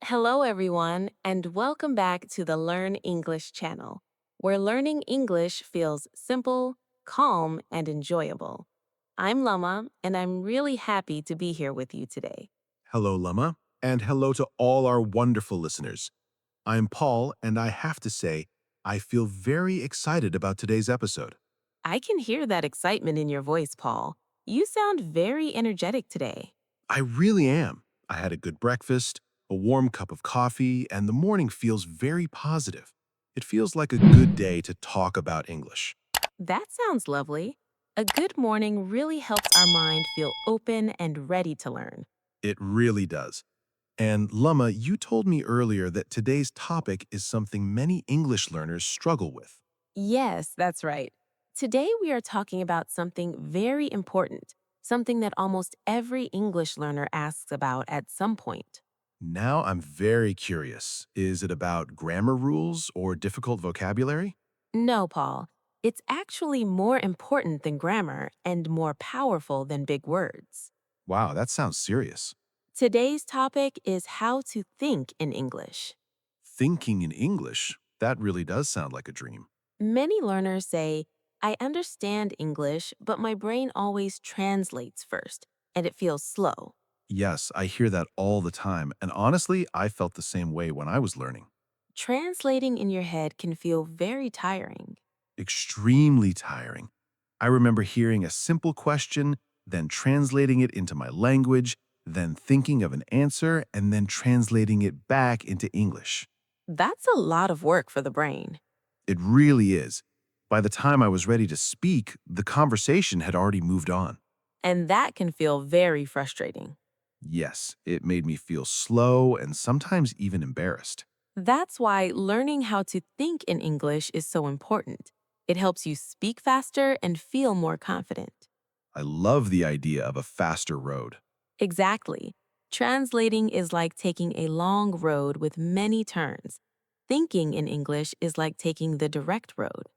Hello, everyone, and welcome back to the Learn English channel, where learning English feels simple, calm, and enjoyable. I'm Lumma, and I'm really happy to be here with you today. Hello, Lumma, and hello to all our wonderful listeners. I'm Paul, and I have to say, I feel very excited about today's episode. I can hear that excitement in your voice, Paul. You sound very energetic today. I really am. I had a good breakfast, a warm cup of coffee, and the morning feels very positive. It feels like a good day to talk about English. That sounds lovely. A good morning really helps our mind feel open and ready to learn. It really does. And Lumma, you told me earlier that today's topic is something many English learners struggle with. Yes, that's right. Today we are talking about something very important, something that almost every English learner asks about at some point. Now I'm very curious. Is it about grammar rules or difficult vocabulary? No, Paul, it's actually more important than grammar and more powerful than big words. Wow, that sounds serious. Today's topic is how to think in English. Thinking in English? That really does sound like a dream. Many learners say, I understand English, but my brain always translates first, and it feels slow. Yes, I hear that all the time, and honestly, I felt the same way when I was learning. Translating in your head can feel very tiring. Extremely tiring. I remember hearing a simple question, then translating it into my language, then thinking of an answer, and then translating it back into English. That's a lot of work for the brain. It really is. By the time I was ready to speak, the conversation had already moved on. And that can feel very frustrating. Yes, it made me feel slow and sometimes even embarrassed. That's why learning how to think in English is so important. It helps you speak faster and feel more confident. I love the idea of a faster road. Exactly. Translating is like taking a long road with many turns. Thinking in English is like taking the direct road.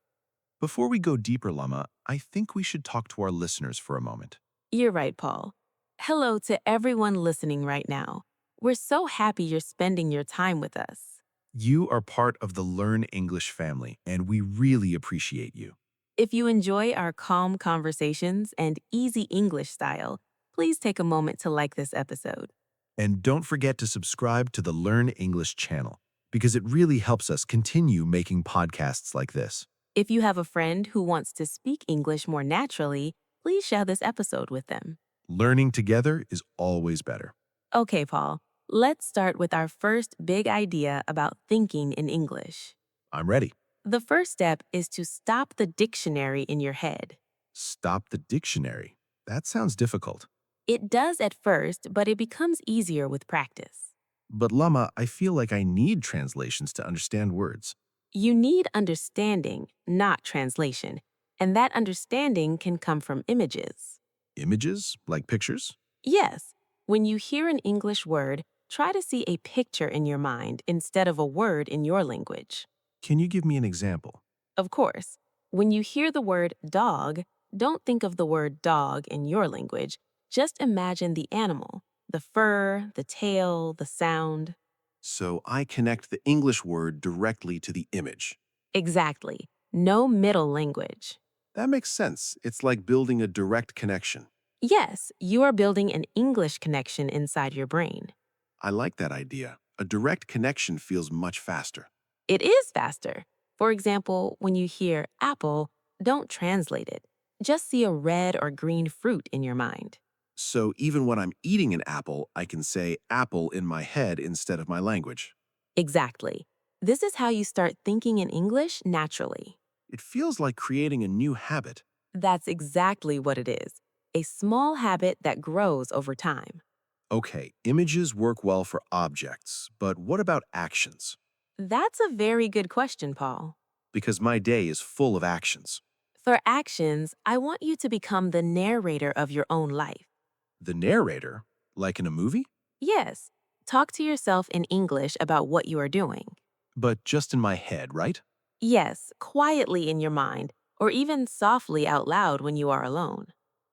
Before we go deeper, Lama, I think we should talk to our listeners for a moment. You're right, Paul. Hello to everyone listening right now. We're so happy you're spending your time with us. You are part of the Learn English family, and we really appreciate you. If you enjoy our calm conversations and easy English style, please take a moment to like this episode. And don't forget to subscribe to the Learn English channel, because it really helps us continue making podcasts like this. If you have a friend who wants to speak English more naturally, please share this episode with them. Learning together is always better. Okay, Paul, let's start with our first big idea about thinking in English. I'm ready. The first step is to stop the dictionary in your head. Stop the dictionary. That sounds difficult. It does at first, but it becomes easier with practice. But Lama, I feel like I need translations to understand words. You need understanding, not translation, and that understanding can come from images. Images, like pictures? Yes, when you hear an English word, try to see a picture in your mind instead of a word in your language. Can you give me an example? Of course, when you hear the word dog, don't think of the word dog in your language. Just imagine the animal, the fur, the tail, the sound. So I connect the English word directly to the image. Exactly. No middle language. That makes sense. It's like building a direct connection. Yes, you are building an English connection inside your brain. I like that idea. A direct connection feels much faster. It is faster. For example, when you hear apple, don't translate it. Just see a red or green fruit in your mind. So even when I'm eating an apple, I can say apple in my head instead of my language. Exactly. This is how you start thinking in English naturally. It feels like creating a new habit. That's exactly what it is. A small habit that grows over time. Okay, images work well for objects, but what about actions? That's a very good question, Paul. Because my day is full of actions. For actions, I want you to become the narrator of your own life. The narrator, like in a movie, Yes, talk to yourself in English about what you are doing. but just in my head, right? Yes, quietly in your mind, or even softly out loud when you are alone.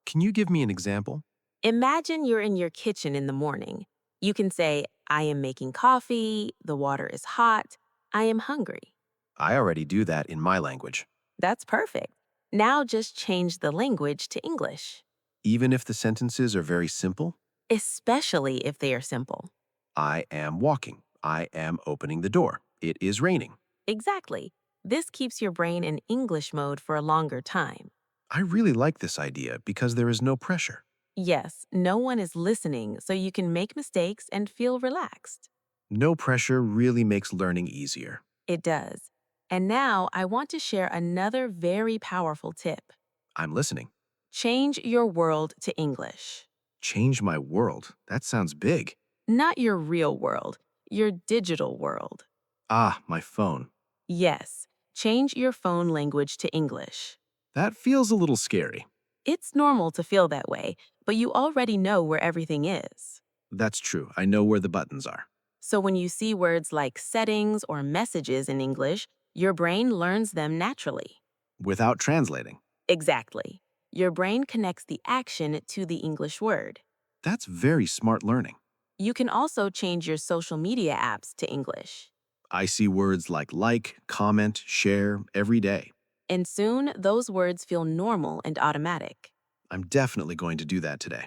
Can you give me an example? Imagine you're in your kitchen in the morning. You can say, I am making coffee, the water is hot, I am hungry. I already do that in my language. That's perfect. Now just change the language to English, Even if the sentences are very simple, especially if they are simple. I am walking. I am opening the door. It is raining. Exactly. This keeps your brain in English mode for a longer time. I really like this idea because there is no pressure. Yes, no one is listening, so you can make mistakes and feel relaxed. No pressure really makes learning easier. It does. And now I want to share another very powerful tip. I'm listening. Change your world to English. Change my world. That sounds big. Not your real world, your digital world. Ah, my phone. Yes, change your phone language to English. That feels a little scary. It's normal to feel that way, but you already know where everything is. That's true. I know where the buttons are. So when you see words like settings or messages in English, your brain learns them naturally. Without translating. Exactly. Your brain connects the action to the English word. That's very smart learning. You can also change your social media apps to English. I see words like, comment, share every day. And soon, those words feel normal and automatic. I'm definitely going to do that today.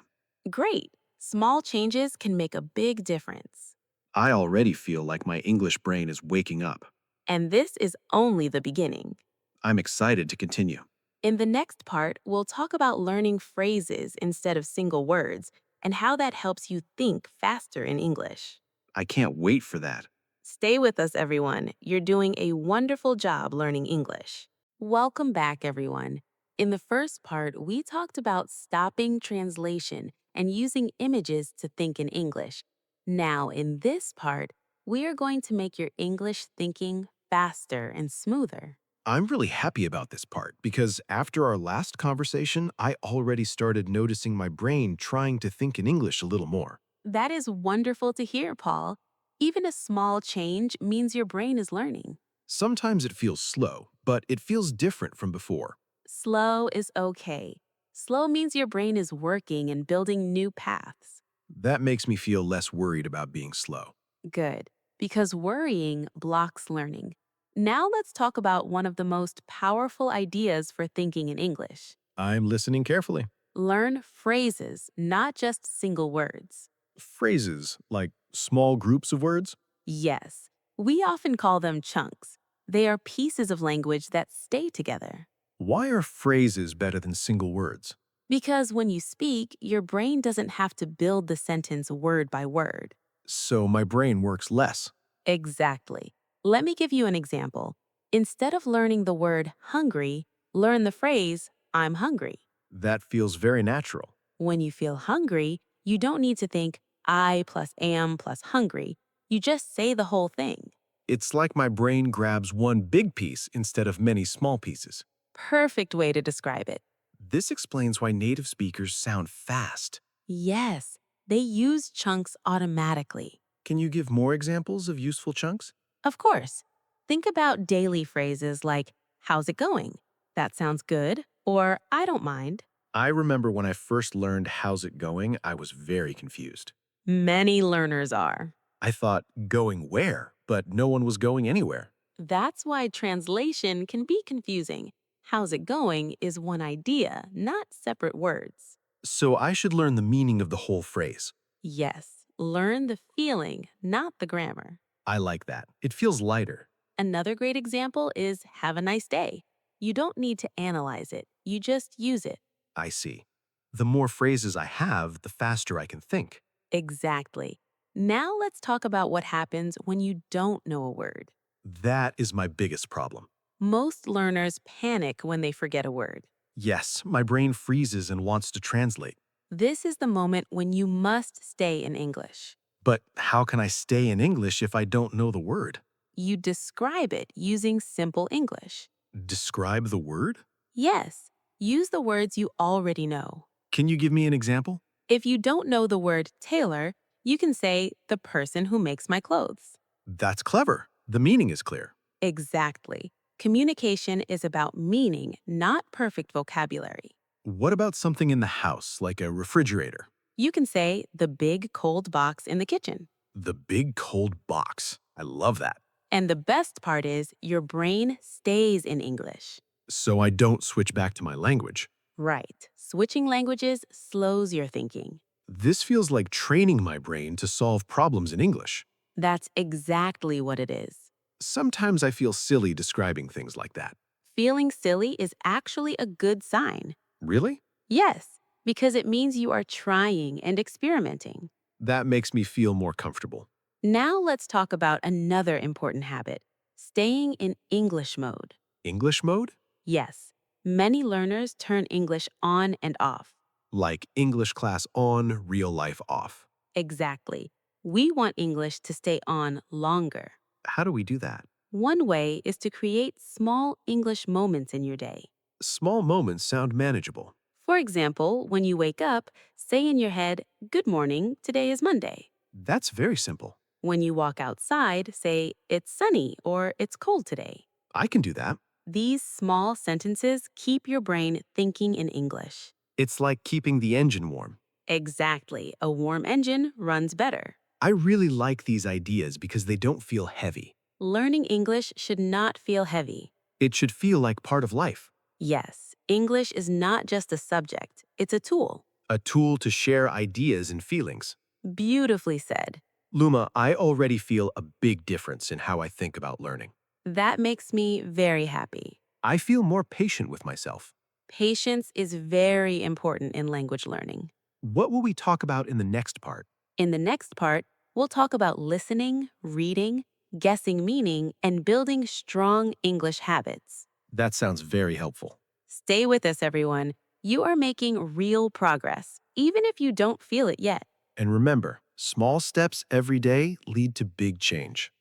Great! Small changes can make a big difference. I already feel like my English brain is waking up. And this is only the beginning. I'm excited to continue. In the next part, we'll talk about learning phrases instead of single words and how that helps you think faster in English. I can't wait for that. Stay with us, everyone. You're doing a wonderful job learning English. Welcome back, everyone. In the first part, we talked about stopping translation and using images to think in English. Now, in this part, we are going to make your English thinking faster and smoother. I'm really happy about this part because after our last conversation, I already started noticing my brain trying to think in English a little more. That is wonderful to hear, Paul. Even a small change means your brain is learning. Sometimes it feels slow, but it feels different from before. Slow is okay. Slow means your brain is working and building new paths. That makes me feel less worried about being slow. Good, because worrying blocks learning. Now let's talk about one of the most powerful ideas for thinking in English. I'm listening carefully. Learn phrases, not just single words. Phrases, like small groups of words? Yes, we often call them chunks. They are pieces of language that stay together. Why are phrases better than single words? Because when you speak, your brain doesn't have to build the sentence word by word. So my brain works less. Exactly. Let me give you an example. Instead of learning the word hungry, learn the phrase, I'm hungry. That feels very natural. When you feel hungry, you don't need to think I plus am plus hungry. You just say the whole thing. It's like my brain grabs one big piece instead of many small pieces. Perfect way to describe it. This explains why native speakers sound fast. Yes, they use chunks automatically. Can you give more examples of useful chunks? Of course. Think about daily phrases like, how's it going? That sounds good. Or, I don't mind. I remember when I first learned how's it going, I was very confused. Many learners are. I thought, going where? But no one was going anywhere. That's why translation can be confusing. How's it going is one idea, not separate words. So I should learn the meaning of the whole phrase. Yes, learn the feeling, not the grammar. I like that. It feels lighter. Another great example is have a nice day. You don't need to analyze it, you just use it. I see. The more phrases I have, the faster I can think. Exactly. Now let's talk about what happens when you don't know a word. That is my biggest problem. Most learners panic when they forget a word. Yes, my brain freezes and wants to translate. This is the moment when you must stay in English. But how can I stay in English if I don't know the word? You describe it using simple English. Describe the word? Yes, use the words you already know. Can you give me an example? If you don't know the word tailor, you can say the person who makes my clothes. That's clever. The meaning is clear. Exactly. Communication is about meaning, not perfect vocabulary. What about something in the house, like a refrigerator? You can say the big cold box in the kitchen. The big cold box. I love that. And the best part is your brain stays in English. So I don't switch back to my language. Right. Switching languages slows your thinking. This feels like training my brain to solve problems in English. That's exactly what it is. Sometimes I feel silly describing things like that. Feeling silly is actually a good sign. Really? Yes, because it means you are trying and experimenting. That makes me feel more comfortable. Now let's talk about another important habit, staying in English mode. English mode? Yes, many learners turn English on and off. Like English class on, real life off. Exactly. We want English to stay on longer. How do we do that? One way is to create small English moments in your day. Small moments sound manageable. For example, when you wake up, say in your head, "Good morning, today is Monday." That's very simple. When you walk outside, say, "It's sunny" or "It's cold today." I can do that. These small sentences keep your brain thinking in English. It's like keeping the engine warm. Exactly. A warm engine runs better. I really like these ideas because they don't feel heavy. Learning English should not feel heavy. It should feel like part of life. Yes, English is not just a subject, it's a tool. A tool to share ideas and feelings. Beautifully said. Luma, I already feel a big difference in how I think about learning. That makes me very happy. I feel more patient with myself. Patience is very important in language learning. What will we talk about in the next part? In the next part, we'll talk about listening, reading, guessing meaning, and building strong English habits. That sounds very helpful. Stay with us, everyone. You are making real progress, even if you don't feel it yet. And remember, small steps every day lead to big change.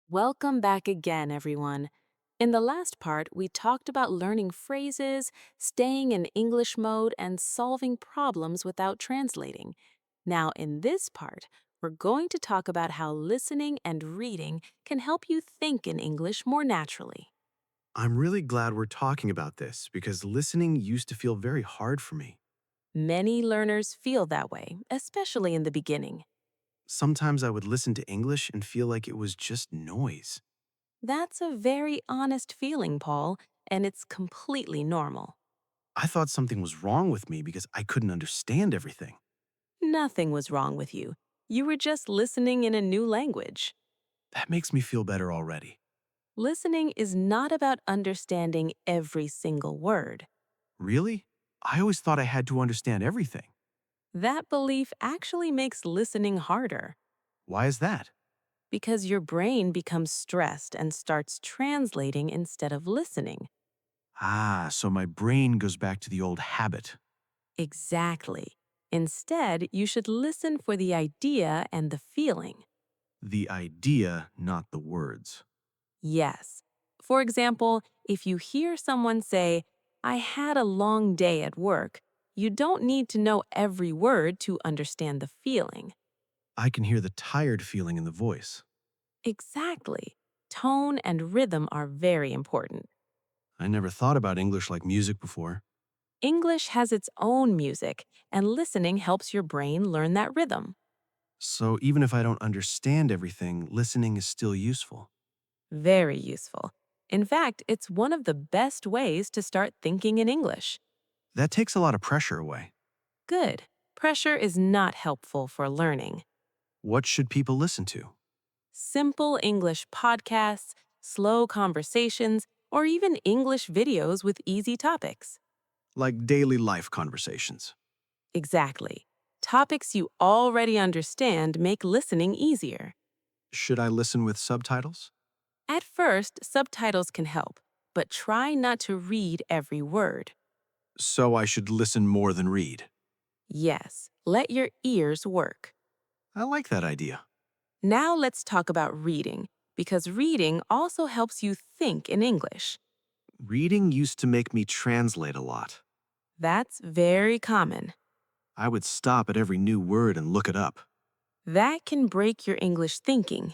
Welcome back again, everyone. In the last part, we talked about learning phrases, staying in English mode, and solving problems without translating. Now, in this part, we're going to talk about how listening and reading can help you think in English more naturally. I'm really glad we're talking about this because listening used to feel very hard for me. Many learners feel that way, especially in the beginning. Sometimes I would listen to English and feel like it was just noise. That's a very honest feeling, Paul, and it's completely normal. I thought something was wrong with me because I couldn't understand everything. Nothing was wrong with you. You were just listening in a new language. That makes me feel better already. Listening is not about understanding every single word. Really? I always thought I had to understand everything. That belief actually makes listening harder Why is that? because your brain becomes stressed and starts translating instead of listening. Ah, so my brain goes back to the old habit. Exactly. Instead, you should listen for the idea and the feeling. The idea, not the words. Yes. For example, if you hear someone say, "I had a long day at work," you don't need to know every word to understand the feeling. I can hear the tired feeling in the voice. Exactly. Tone and rhythm are very important. I never thought about English like music before. English has its own music, and listening helps your brain learn that rhythm. So even if I don't understand everything, listening is still useful. Very useful. In fact, it's one of the best ways to start thinking in English. That takes a lot of pressure away. Good. Pressure is not helpful for learning. What should people listen to? Simple English podcasts, slow conversations, or even English videos with easy topics. Like daily life conversations. Exactly. Topics you already understand make listening easier. Should I listen with subtitles? At first, subtitles can help, but try not to read every word. So I should listen more than read. Yes, let your ears work. I like that idea. Now let's talk about reading, because reading also helps you think in English. Reading used to make me translate a lot. That's very common. I would stop at every new word and look it up. That can break your English thinking.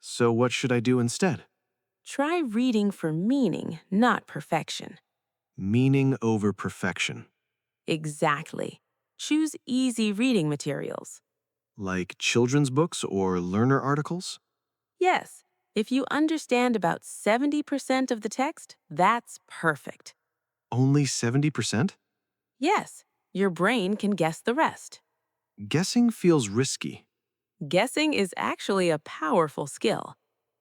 So what should I do instead? Try reading for meaning, not perfection. Meaning over perfection. Exactly. Choose easy reading materials. Like children's books or learner articles? Yes, if you understand about 70% of the text, that's perfect. Only 70%? Yes, your brain can guess the rest. Guessing feels risky. Guessing is actually a powerful skill.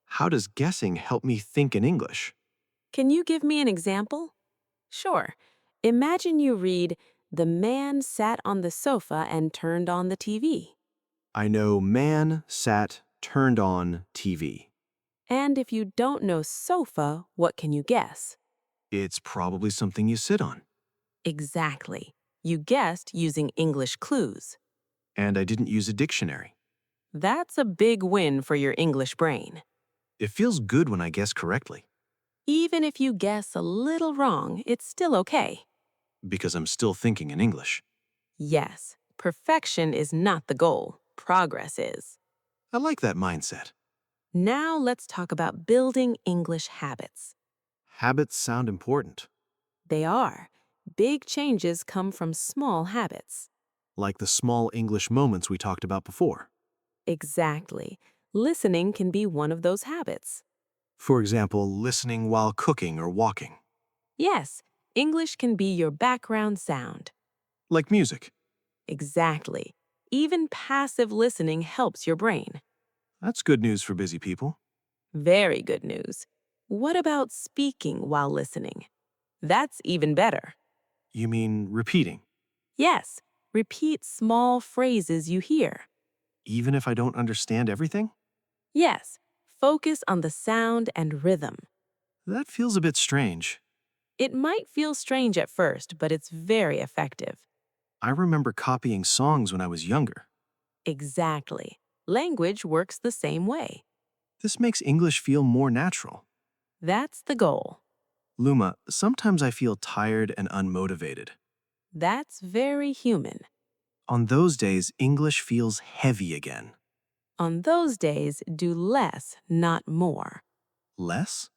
How does guessing help me think in English? Can you give me an example? Sure. Imagine you read, "The man sat on the sofa and turned on the TV." I know man, sat, turned on, TV. And if you don't know sofa, what can you guess? It's probably something you sit on. Exactly. You guessed using English clues. And I didn't use a dictionary. That's a big win for your English brain. It feels good when I guess correctly, Even if you guess a little wrong, it's still okay. because I'm still thinking in English. Yes, perfection is not the goal. Progress is. I like that mindset. Now let's talk about building English habits. Habits sound important, They are. Big changes come from small habits. like the small English moments we talked about before. Exactly. Listening can be one of those habits. For example, listening while cooking or walking. Yes, English can be your background sound. Like music. Exactly. Even passive listening helps your brain. That's good news for busy people. Very good news. What about speaking while listening? That's even better. You mean repeating, Yes, repeat small phrases you hear. even if I don't understand everything? Yes, focus on the sound and rhythm. That feels a bit strange. It might feel strange at first, but it's very effective. I remember copying songs when I was younger. Exactly. Language works the same way. This makes English feel more natural. That's the goal. Lumma, sometimes I feel tired and unmotivated. That's very human. On those days, English feels heavy again. On those days, do less, not more. Less?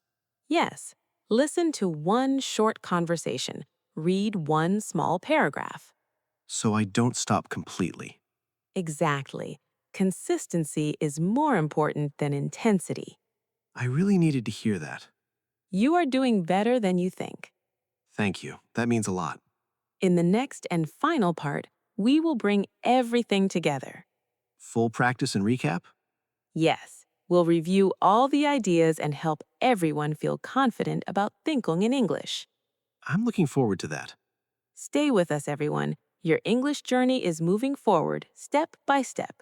Yes, listen to one short conversation. Read one small paragraph. So I don't stop completely. Exactly. Consistency is more important than intensity. I really needed to hear that. You are doing better than you think. Thank you. That means a lot. In the next and final part, we will bring everything together. Full practice and recap? Yes, we'll review all the ideas and help everyone feel confident about thinking in English. I'm looking forward to that. Stay with us, everyone. Your English journey is moving forward step by step.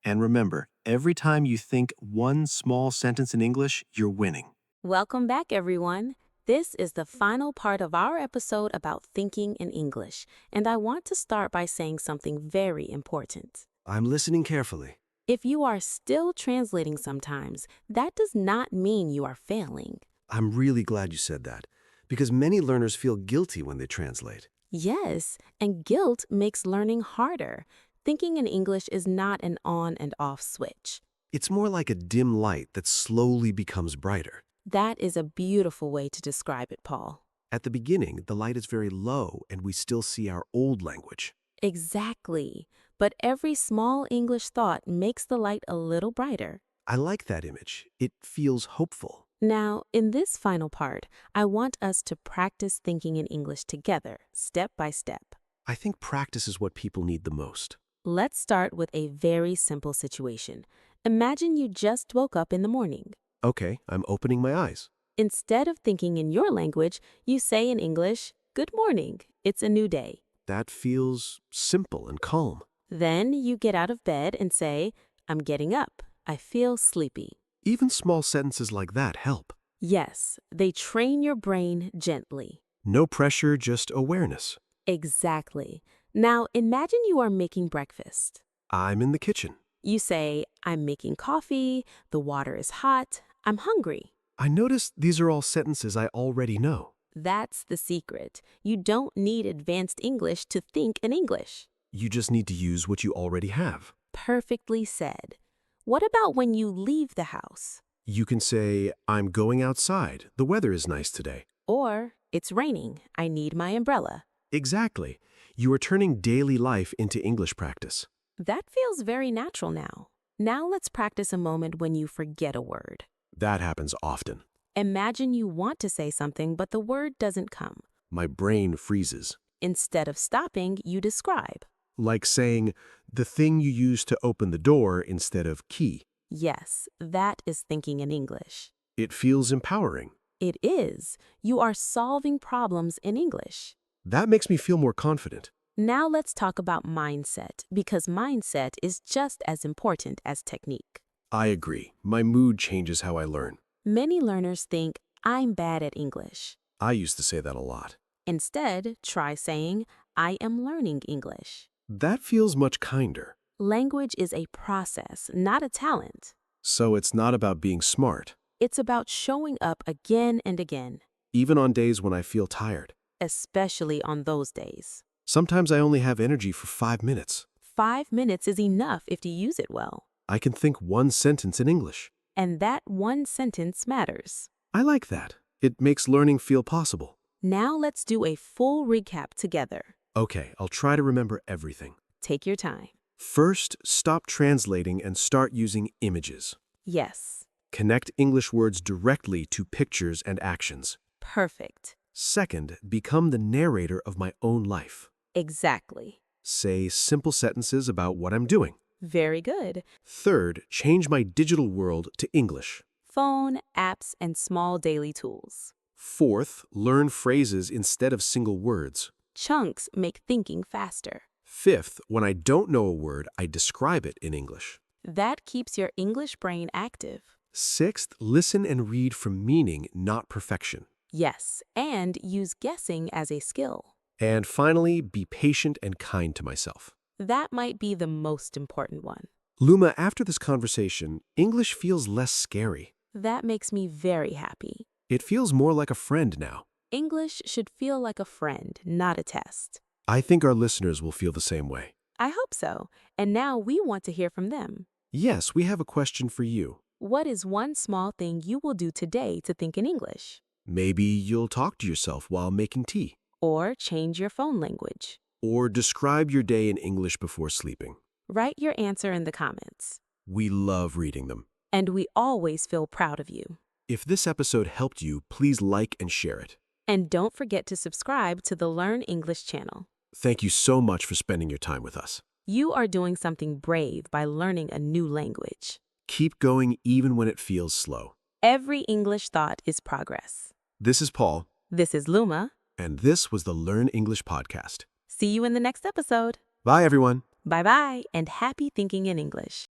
And remember, every time you think one small sentence in English, you're winning. Welcome back, everyone. This is the final part of our episode about thinking in English, and I want to start by saying something very important. I'm listening carefully. If you are still translating sometimes, that does not mean you are failing. I'm really glad you said that, because many learners feel guilty when they translate. Yes, and guilt makes learning harder. Thinking in English is not an on and off switch. It's more like a dim light that slowly becomes brighter. That is a beautiful way to describe it, Paul. At the beginning, the light is very low and we still see our old language. Exactly. But every small English thought makes the light a little brighter. I like that image. It feels hopeful. Now, in this final part, I want us to practice thinking in English together, step by step. I think practice is what people need the most. Let's start with a very simple situation. Imagine you just woke up in the morning. Okay, I'm opening my eyes. Instead of thinking in your language, you say in English, "Good morning, it's a new day." That feels simple and calm. Then you get out of bed and say, "I'm getting up. I feel sleepy." Even small sentences like that help. Yes, they train your brain gently. No pressure, just awareness. Exactly. Now imagine you are making breakfast. I'm in the kitchen. You say, "I'm making coffee, the water is hot, I'm hungry." I notice these are all sentences I already know. That's the secret. You don't need advanced English to think in English. You just need to use what you already have. Perfectly said. What about when you leave the house? You can say, I'm going outside. The weather is nice today. Or, "It's raining, I need my umbrella." Exactly. You are turning daily life into English practice. That feels very natural now. Now let's practice a moment when you forget a word. That happens often. Imagine you want to say something, but the word doesn't come. My brain freezes. Instead of stopping, you describe. Like saying, the thing you use to open the door instead of key. Yes, that is thinking in English. It feels empowering. It is. You are solving problems in English. That makes me feel more confident. Now let's talk about mindset, because mindset is just as important as technique. I agree. My mood changes how I learn. Many learners think, I'm bad at English. I used to say that a lot. Instead, try saying, I am learning English. That feels much kinder. Language is a process, not a talent. So it's not about being smart, It's about showing up again and again, even on days when I feel tired. especially on those days. Sometimes I only have energy for 5 minutes. 5 minutes is enough if you use it well. I can think one sentence in English. And that one sentence matters. I like that. It makes learning feel possible. Now let's do a full recap together. Okay, I'll try to remember everything. Take your time. First, stop translating and start using images. Yes, Connect English words directly to pictures and actions. perfect. Second, become the narrator of my own life. Exactly. Say simple sentences about what I'm doing. Very good. Third, change my digital world to English. Phone, apps, and small daily tools. Fourth, learn phrases instead of single words. Chunks make thinking faster. Fifth, when I don't know a word, I describe it in English. That keeps your English brain active. Sixth, listen and read for meaning, not perfection. Yes, and use guessing as a skill. And finally, be patient and kind to myself. That might be the most important one. Lumma, after this conversation, English feels less scary. That makes me very happy. It feels more like a friend now. English should feel like a friend, not a test. I think our listeners will feel the same way. I hope so. And now we want to hear from them. Yes, we have a question for you. What is one small thing you will do today to think in English? Maybe you'll talk to yourself while making tea. Or change your phone language. Or describe your day in English before sleeping. Write your answer in the comments. We love reading them. And we always feel proud of you. If this episode helped you, please like and share it. And don't forget to subscribe to the Learn English channel. Thank you so much for spending your time with us. You are doing something brave by learning a new language. Keep going even when it feels slow. Every English thought is progress. This is Paul, This is Lumma. and this was the Learn English podcast. See you in the next episode. Bye, everyone. Bye-bye, and happy thinking in English.